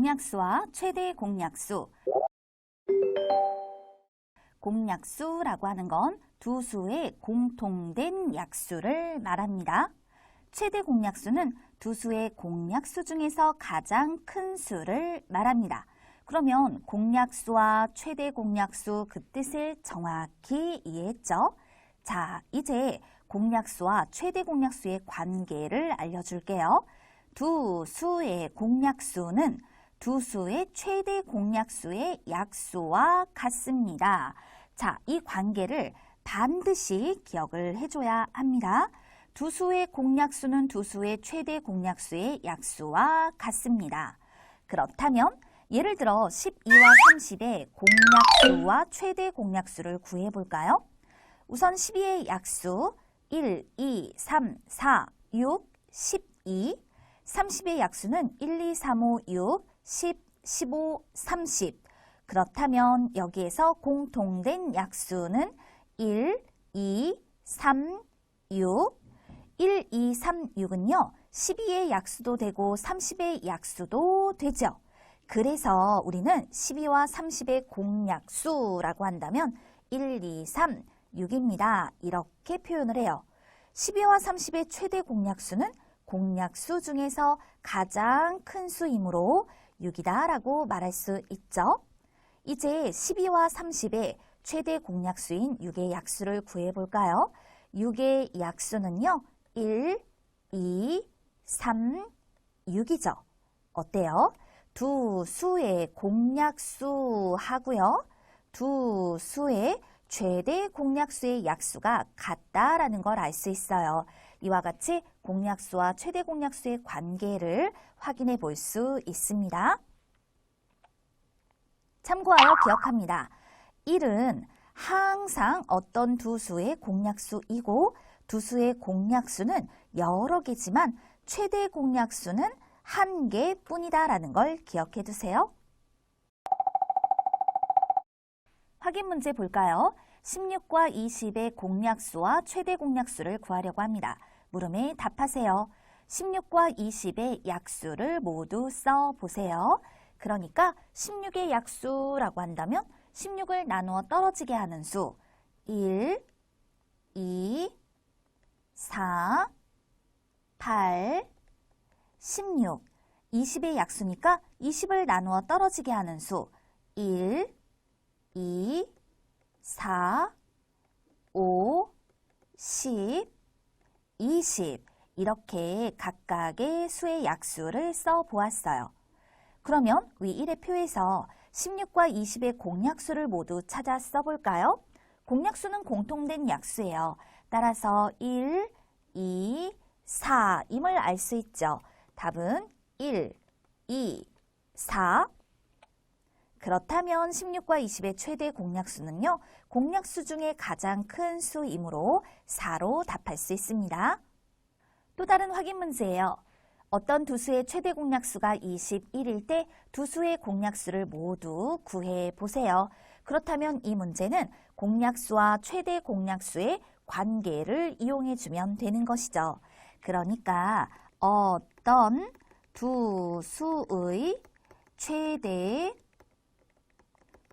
공약수와 최대 공약수. 공약수라고 하는 건 두 수의 공통된 약수를 말합니다. 최대 공약수는 두 수의 공약수 중에서 가장 큰 수를 말합니다. 그러면 공약수와 최대 공약수 그 뜻을 정확히 이해했죠? 자, 이제 공약수와 최대 공약수의 관계를 알려줄게요. 두 수의 공약수는 두 수의 최대 공약수의 약수와 같습니다. 자, 이 관계를 반드시 기억을 해줘야 합니다. 두 수의 공약수는 두 수의 최대 공약수의 약수와 같습니다. 그렇다면 예를 들어 12와 30의 공약수와 최대 공약수를 구해볼까요? 우선 12의 약수 1, 2, 3, 4, 6, 12. 30의 약수는 1, 2, 3, 5, 6, 10, 15, 30. 그렇다면 여기에서 공통된 약수는 1, 2, 3, 6. 1, 2, 3, 6은요. 12의 약수도 되고 30의 약수도 되죠. 그래서 우리는 12와 30의 공약수라고 한다면 1, 2, 3, 6입니다. 이렇게 표현을 해요. 12와 30의 최대 공약수는 공약수 중에서 가장 큰 수이므로 6이다 라고 말할 수 있죠. 이제 12와 30의 최대 공약수인 6의 약수를 구해볼까요? 6의 약수는요. 1, 2, 3, 6이죠. 어때요? 두 수의 공약수 하고요. 두 수의 최대 공약수의 약수가 같다라는 걸 알 수 있어요. 이와 같이 공약수와 최대 공약수의 관계를 확인해 볼 수 있습니다. 참고하여 기억합니다. 1은 항상 어떤 두 수의 공약수이고 두 수의 공약수는 여러 개지만 최대 공약수는 한 개뿐이다라는 걸 기억해 두세요. 확인 문제 볼까요? 16과 20의 공약수와 최대 공약수를 구하려고 합니다. 물음에 답하세요. 16과 20의 약수를 모두 써보세요. 그러니까 16의 약수라고 한다면 16을 나누어 떨어지게 하는 수 1, 2, 4, 8, 16. 20의 약수니까 20을 나누어 떨어지게 하는 수 1, 2, 4, 5, 10, 20 이렇게 각각의 수의 약수를 써보았어요. 그러면 위 1의 표에서 16과 20의 공약수를 모두 찾아 써볼까요? 공약수는 공통된 약수예요. 따라서 1, 2, 4임을 알 수 있죠. 답은 1, 2, 4. 그렇다면 16과 20의 최대 공약수는요. 공약수 중에 가장 큰 수이므로 4로 답할 수 있습니다. 또 다른 확인 문제예요. 어떤 두 수의 최대 공약수가 21일 때 두 수의 공약수를 모두 구해 보세요. 그렇다면 이 문제는 공약수와 최대 공약수의 관계를 이용해 주면 되는 것이죠. 그러니까 어떤 두 수의 최대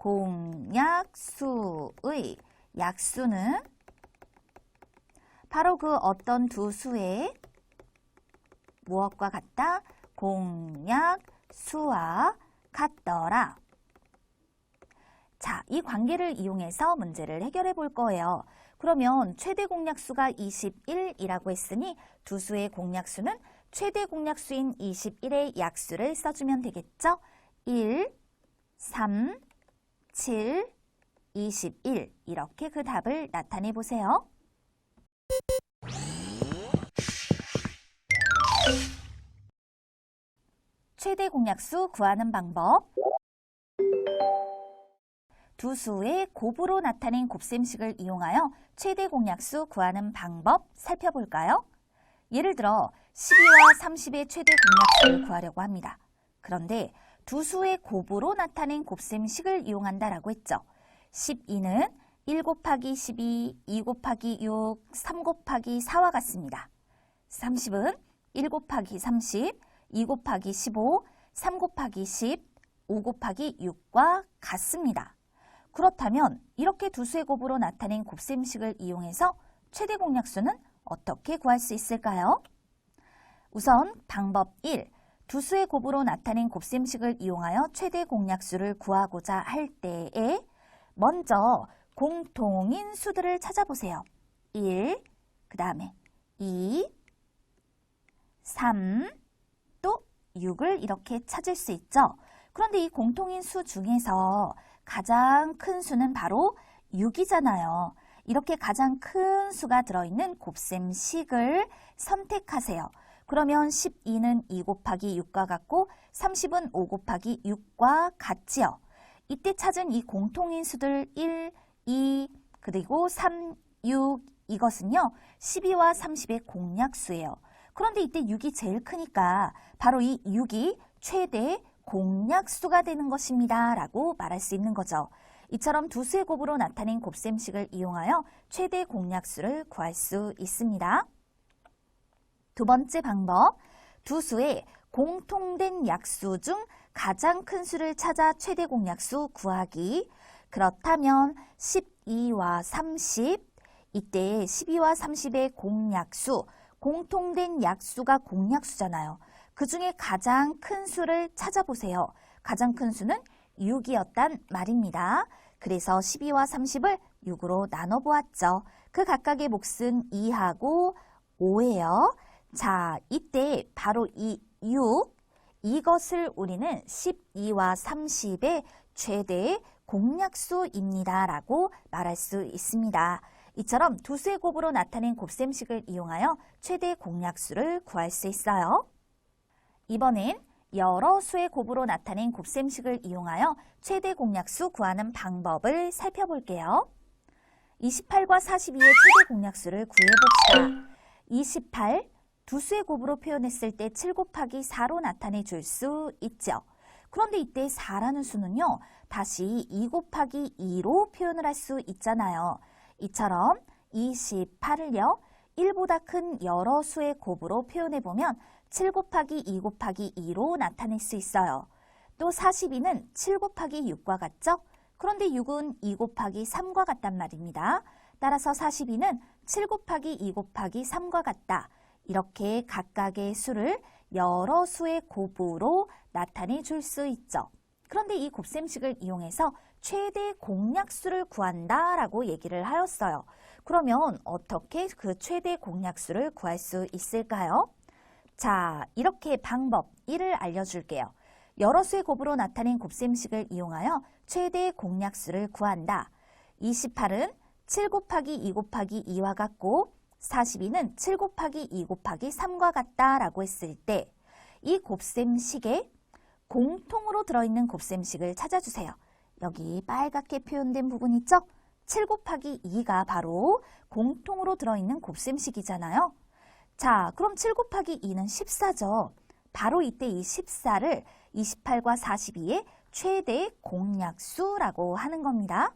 공약수의 약수는 바로 그 어떤 두 수의 무엇과 같다? 공약수와 같더라. 자, 이 관계를 이용해서 문제를 해결해 볼 거예요. 그러면 최대 공약수가 21이라고 했으니 두 수의 공약수는 최대 공약수인 21의 약수를 써주면 되겠죠? 1, 3, 7, 21 이렇게 그 답을 나타내 보세요. 최대 공약수 구하는 방법. 두 수의 곱으로 나타낸 곱셈식을 이용하여 최대 공약수 구하는 방법 살펴볼까요? 예를 들어 12와 30의 최대 공약수를 구하려고 합니다. 그런데 두 수의 곱으로 나타낸 곱셈식을 이용한다라고 했죠. 12는 1 곱하기 12, 2 곱하기 6, 3 곱하기 4와 같습니다. 30은 1 곱하기 30, 2 곱하기 15, 3 곱하기 10, 5 곱하기 6과 같습니다. 그렇다면 이렇게 두 수의 곱으로 나타낸 곱셈식을 이용해서 최대 공약수는 어떻게 구할 수 있을까요? 우선 방법 1. 두 수의 곱으로 나타낸 곱셈식을 이용하여 최대 공약수를 구하고자 할 때에 먼저 공통인 수들을 찾아보세요. 1, 그 다음에 2, 3, 또 6을 이렇게 찾을 수 있죠. 그런데 이 공통인 수 중에서 가장 큰 수는 바로 6이잖아요. 이렇게 가장 큰 수가 들어있는 곱셈식을 선택하세요. 그러면 12는 2 곱하기 6과 같고 30은 5 곱하기 6과 같지요. 이때 찾은 이 공통인 수들 1, 2, 그리고 3, 6 이것은요 12와 30의 공약수예요. 그런데 이때 6이 제일 크니까 바로 이 6이 최대 공약수가 되는 것입니다 라고 말할 수 있는 거죠. 이처럼 두 수의 곱으로 나타낸 곱셈식을 이용하여 최대 공약수를 구할 수 있습니다. 두 번째 방법, 두 수의 공통된 약수 중 가장 큰 수를 찾아 최대 공약수 구하기. 그렇다면 12와 30, 이때 12와 30의 공약수, 공통된 약수가 공약수잖아요. 그 중에 가장 큰 수를 찾아보세요. 가장 큰 수는 6이었단 말입니다. 그래서 12와 30을 6으로 나눠보았죠. 그 각각의 몫은 2하고 5예요. 자, 이때 바로 이 6, 이것을 우리는 12와 30의 최대 공약수입니다 라고 말할 수 있습니다. 이처럼 두 수의 곱으로 나타낸 곱셈식을 이용하여 최대 공약수를 구할 수 있어요. 이번엔 여러 수의 곱으로 나타낸 곱셈식을 이용하여 최대 공약수 구하는 방법을 살펴볼게요. 28과 42의 최대 공약수를 구해봅시다. 28, 두 수의 곱으로 표현했을 때 7 곱하기 4로 나타내 줄 수 있죠. 그런데 이때 4라는 수는요, 다시 2 곱하기 2로 표현을 할 수 있잖아요. 이처럼 28을요, 1보다 큰 여러 수의 곱으로 표현해보면 7 곱하기 2 곱하기 2로 나타낼 수 있어요. 또 42는 7 곱하기 6과 같죠? 그런데 6은 2 곱하기 3과 같단 말입니다. 따라서 42는 7 곱하기 2 곱하기 3과 같다. 이렇게 각각의 수를 여러 수의 곱으로 나타내 줄 수 있죠. 그런데 이 곱셈식을 이용해서 최대 공약수를 구한다라고 얘기를 하였어요. 그러면 어떻게 그 최대 공약수를 구할 수 있을까요? 자, 이렇게 방법 1을 알려줄게요. 여러 수의 곱으로 나타낸 곱셈식을 이용하여 최대 공약수를 구한다. 28은 7 곱하기 2 곱하기 2와 같고 42는 7 곱하기 2 곱하기 3과 같다라고 했을 때 이 곱셈식에 공통으로 들어있는 곱셈식을 찾아주세요. 여기 빨갛게 표현된 부분 있죠? 7 곱하기 2가 바로 공통으로 들어있는 곱셈식이잖아요. 자, 그럼 7 곱하기 2는 14죠. 바로 이때 이 14를 28과 42의 최대 공약수라고 하는 겁니다.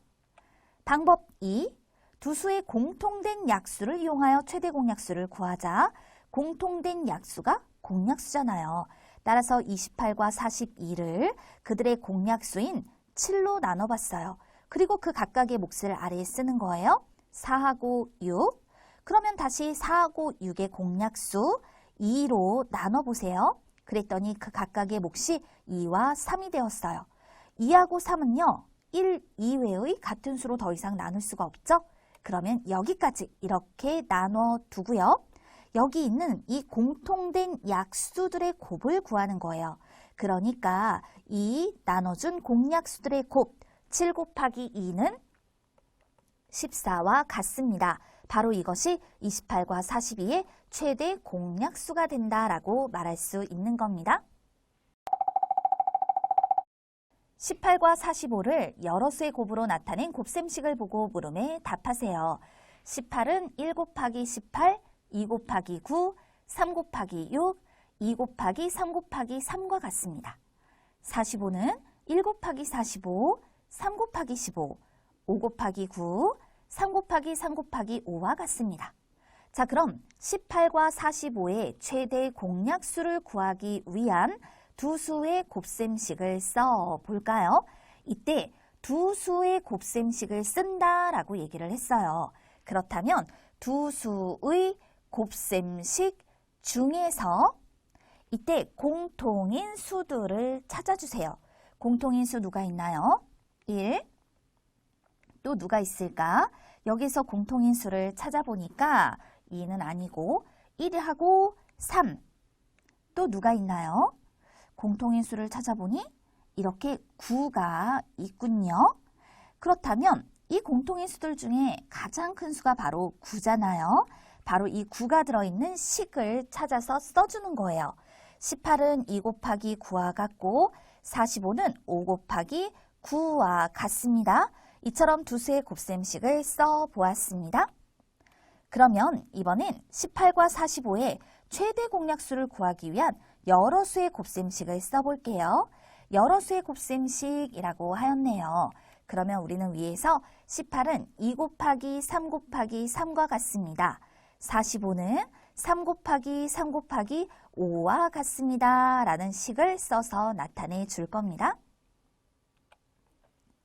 방법 2. 두 수의 공통된 약수를 이용하여 최대 공약수를 구하자. 공통된 약수가 공약수잖아요. 따라서 28과 42를 그들의 공약수인 7로 나눠봤어요. 그리고 그 각각의 몫을 아래에 쓰는 거예요. 4하고 6. 그러면 다시 4하고 6의 공약수 2로 나눠보세요. 그랬더니 그 각각의 몫이 2와 3이 되었어요. 2하고 3은요. 1 이외의 같은 수로 더 이상 나눌 수가 없죠. 그러면 여기까지 이렇게 나눠두고요. 여기 있는 이 공통된 약수들의 곱을 구하는 거예요. 그러니까 이 나눠준 공약수들의 곱 7 곱하기 2는 14와 같습니다. 바로 이것이 28과 42의 최대 공약수가 된다라고 말할 수 있는 겁니다. 18과 45를 여러 수의 곱으로 나타낸 곱셈식을 보고 물음에 답하세요. 18은 1 곱하기 18, 2 곱하기 9, 3 곱하기 6, 2 곱하기 3 곱하기 3과 같습니다. 45는 1 곱하기 45, 3 곱하기 15, 5 곱하기 9, 3 곱하기 3 곱하기 5와 같습니다. 자, 그럼 18과 45의 최대 공약수를 구하기 위한 두 수의 곱셈식을 써 볼까요? 이때 두 수의 곱셈식을 쓴다라고 얘기를 했어요. 그렇다면 두 수의 곱셈식 중에서 이때 공통인 수들을 찾아주세요. 공통인 수 누가 있나요? 1. 또 누가 있을까? 여기서 공통인 수를 찾아보니까 2는 아니고 1하고 3. 또 누가 있나요? 공통인 수를 찾아보니 이렇게 9가 있군요. 그렇다면 이 공통인 수들 중에 가장 큰 수가 바로 9잖아요. 바로 이 9가 들어있는 식을 찾아서 써주는 거예요. 18은 2 곱하기 9와 같고 45는 5 곱하기 9와 같습니다. 이처럼 두 수의 곱셈식을 써보았습니다. 그러면 이번엔 18과 45의 최대 공약수를 구하기 위한 여러 수의 곱셈식을 써볼게요. 여러 수의 곱셈식이라고 하였네요. 그러면 우리는 위에서 18은 2 곱하기 3 곱하기 3과 같습니다. 45는 3 곱하기 3 곱하기 5와 같습니다. 라는 식을 써서 나타내 줄 겁니다.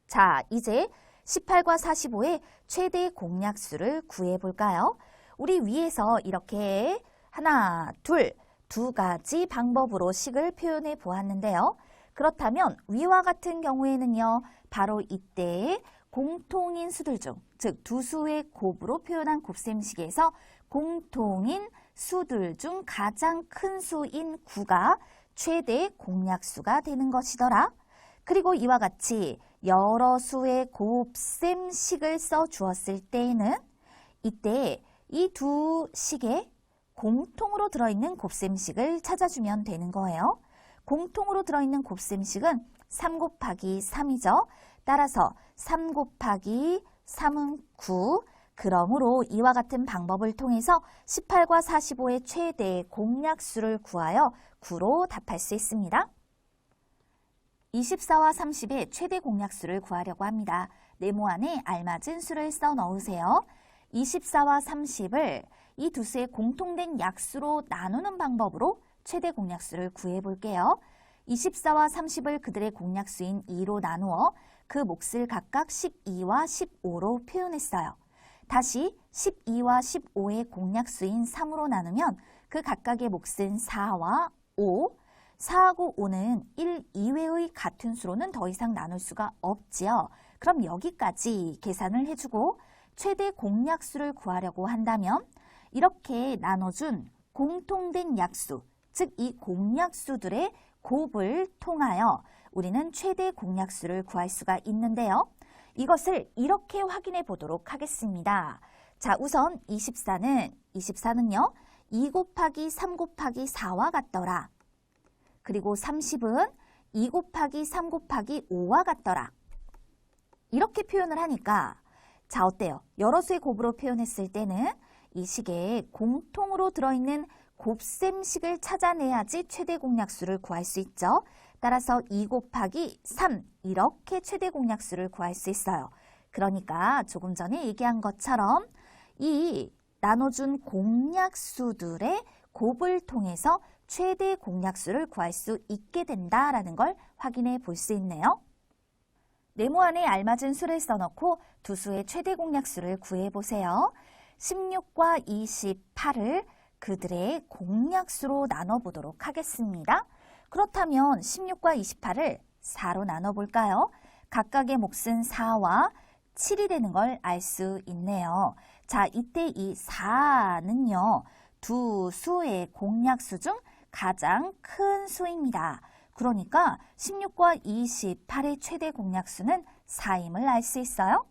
자, 이제 18과 45의 최대 공약수를 구해볼까요? 우리 위에서 이렇게 하나, 두 가지 방법으로 식을 표현해 보았는데요. 그렇다면 위와 같은 경우에는요, 바로 이때 공통인 수들 중, 즉 두 수의 곱으로 표현한 곱셈식에서 공통인 수들 중 가장 큰 수인 9가 최대 공약수가 되는 것이더라. 그리고 이와 같이 여러 수의 곱셈식을 써 주었을 때에는 이때 이 두 식에 공통으로 들어있는 곱셈식을 찾아주면 되는 거예요. 공통으로 들어있는 곱셈식은 3 곱하기 3이죠. 따라서 3 곱하기 3은 9. 그러므로 이와 같은 방법을 통해서 18과 45의 최대 공약수를 구하여 9로 답할 수 있습니다. 24와 30의 최대 공약수를 구하려고 합니다. 네모 안에 알맞은 수를 써 넣으세요. 24와 30을 이 두 수의 공통된 약수로 나누는 방법으로 최대 공약수를 구해 볼게요. 24와 30을 그들의 공약수인 2로 나누어 그 몫을 각각 12와 15로 표현했어요. 다시 12와 15의 공약수인 3으로 나누면 그 각각의 몫은 4와 5, 4하고 5는 1 이외의 같은 수로는 더 이상 나눌 수가 없지요. 그럼 여기까지 계산을 해주고 최대 공약수를 구하려고 한다면 이렇게 나눠준 공통된 약수, 즉 이 공약수들의 곱을 통하여 우리는 최대 공약수를 구할 수가 있는데요. 이것을 이렇게 확인해 보도록 하겠습니다. 자, 우선 24는요. 2 곱하기 3 곱하기 4와 같더라. 그리고 30은 2 곱하기 3 곱하기 5와 같더라. 이렇게 표현을 하니까 자, 어때요? 여러 수의 곱으로 표현했을 때는 이 식에 공통으로 들어있는 곱셈식을 찾아내야지 최대 공약수를 구할 수 있죠. 따라서 2 곱하기 3 이렇게 최대 공약수를 구할 수 있어요. 그러니까 조금 전에 얘기한 것처럼 이 나눠준 공약수들의 곱을 통해서 최대 공약수를 구할 수 있게 된다라는 걸 확인해 볼 수 있네요. 네모 안에 알맞은 수를 써놓고 두 수의 최대 공약수를 구해보세요. 16과 28을 그들의 공약수로 나눠보도록 하겠습니다. 그렇다면 16과 28을 4로 나눠볼까요? 각각의 몫은 4와 7이 되는 걸 알 수 있네요. 자, 이때 이 4는요. 두 수의 공약수 중 가장 큰 수입니다. 그러니까 16과 28의 최대 공약수는 4임을 알 수 있어요.